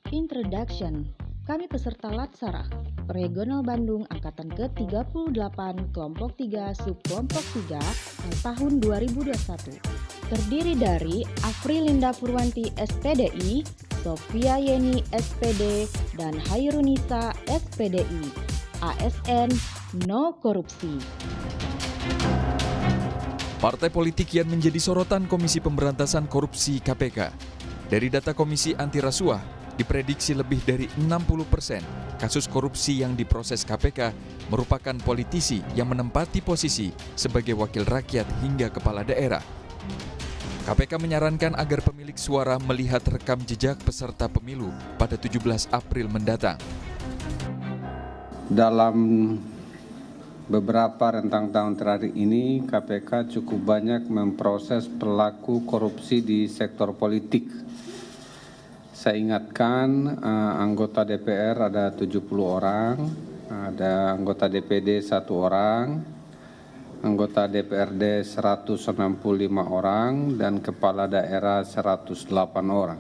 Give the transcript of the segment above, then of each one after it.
Introduction. Kami peserta Latsara, Regional Bandung Angkatan ke-38, Kelompok 3, Subkelompok 3, tahun 2021. Terdiri dari Afrilinda Purwanti SPDI, Sofia Yeni SPD, dan Hairunisa SPDI. ASN No Korupsi. Partai politik yang menjadi sorotan Komisi Pemberantasan Korupsi KPK. Dari data Komisi Anti Rasuah, diprediksi lebih dari 60% kasus korupsi yang diproses KPK merupakan politisi yang menempati posisi sebagai wakil rakyat hingga kepala daerah. KPK menyarankan agar pemilik suara melihat rekam jejak peserta pemilu pada 17 April mendatang. Dalam beberapa rentang tahun terakhir ini, KPK cukup banyak memproses pelaku korupsi di sektor politik. Saya ingatkan, anggota DPR ada 70 orang, ada anggota DPD 1 orang, anggota DPRD 165 orang, dan kepala daerah 108 orang.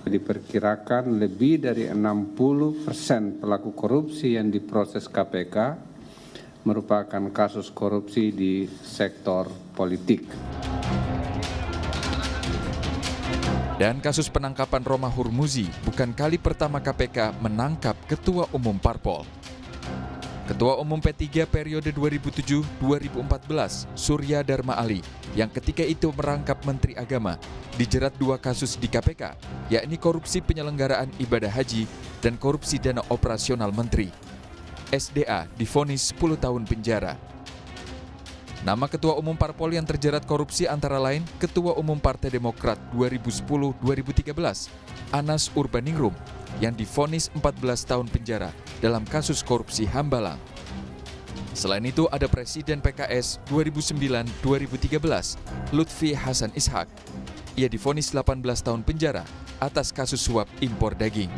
Diperkirakan lebih dari 60% pelaku korupsi yang diproses KPK merupakan kasus korupsi di sektor politik. Dan kasus penangkapan Roma Hurmuzi bukan kali pertama KPK menangkap Ketua Umum Parpol. Ketua Umum P3 periode 2007-2014, Surya Dharma Ali, yang ketika itu merangkap Menteri Agama, dijerat 2 kasus di KPK, yakni korupsi penyelenggaraan ibadah haji dan korupsi dana operasional menteri. SDA divonis 10 tahun penjara. Nama Ketua Umum Parpol yang terjerat korupsi antara lain Ketua Umum Partai Demokrat 2010-2013, Anas Urbaningrum, yang divonis 14 tahun penjara dalam kasus korupsi Hambalang. Selain itu ada Presiden PKS 2009-2013, Lutfi Hasan Ishak. Ia divonis 18 tahun penjara atas kasus suap impor daging.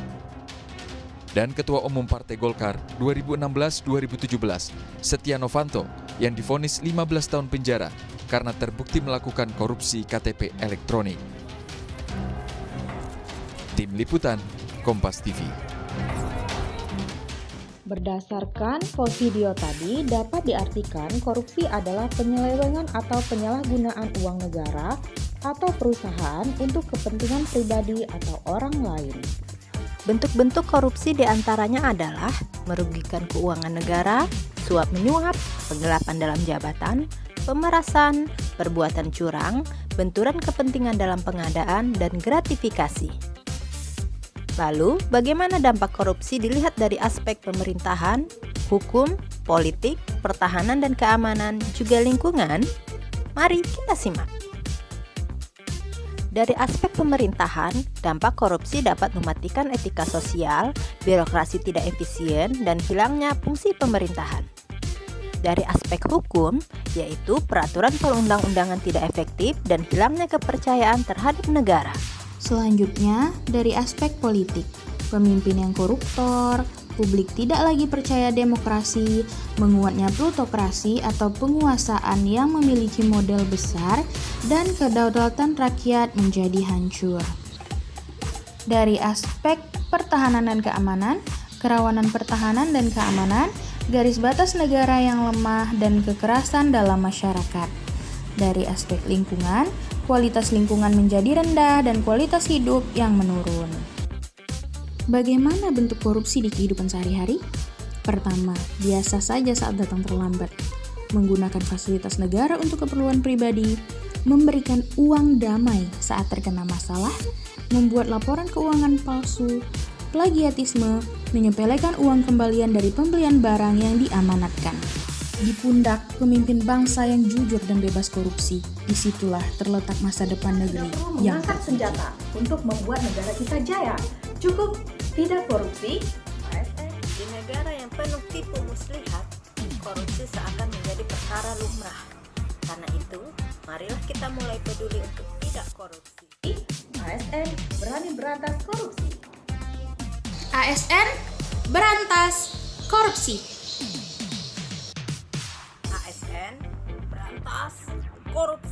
Dan Ketua Umum Partai Golkar 2016-2017, Setia Novanto, yang divonis 15 tahun penjara karena terbukti melakukan korupsi KTP elektronik. Tim Liputan, Kompas TV. Berdasarkan video tadi, dapat diartikan korupsi adalah penyelewengan atau penyalahgunaan uang negara atau perusahaan untuk kepentingan pribadi atau orang lain. Bentuk-bentuk korupsi diantaranya adalah merugikan keuangan negara, suap menyuap, penggelapan dalam jabatan, pemerasan, perbuatan curang, benturan kepentingan dalam pengadaan, dan gratifikasi. Lalu, bagaimana dampak korupsi dilihat dari aspek pemerintahan, hukum, politik, pertahanan dan keamanan, juga lingkungan? Mari kita simak. Dari aspek pemerintahan, dampak korupsi dapat mematikan etika sosial, birokrasi tidak efisien, dan hilangnya fungsi pemerintahan. Dari aspek hukum, yaitu peraturan perundang-undangan tidak efektif dan hilangnya kepercayaan terhadap negara. Selanjutnya, dari aspek politik, pemimpin yang koruptor, publik tidak lagi percaya demokrasi, menguatnya plutokrasi atau penguasaan yang memiliki modal besar, dan kedaulatan rakyat menjadi hancur. Dari aspek pertahanan dan keamanan, kerawanan pertahanan dan keamanan, garis batas negara yang lemah, dan kekerasan dalam masyarakat. Dari aspek lingkungan, kualitas lingkungan menjadi rendah dan kualitas hidup yang menurun. Bagaimana bentuk korupsi di kehidupan sehari-hari? Pertama, biasa saja saat datang terlambat. Menggunakan fasilitas negara untuk keperluan pribadi, memberikan uang damai saat terkena masalah, membuat laporan keuangan palsu, plagiatisme, menyepelekan uang kembalian dari pembelian barang yang diamanatkan. Di pundak pemimpin bangsa yang jujur dan bebas korupsi, disitulah terletak masa depan negeri yang mengangkat senjata untuk membuat negara kita jaya. Cukup tidak korupsi. ASN di negara yang penuh tipu muslihat, korupsi seakan menjadi perkara lumrah. Karena itu, marilah kita mulai peduli untuk tidak korupsi. ASN berani berantas korupsi. ASN berantas korupsi. ASN berantas korupsi.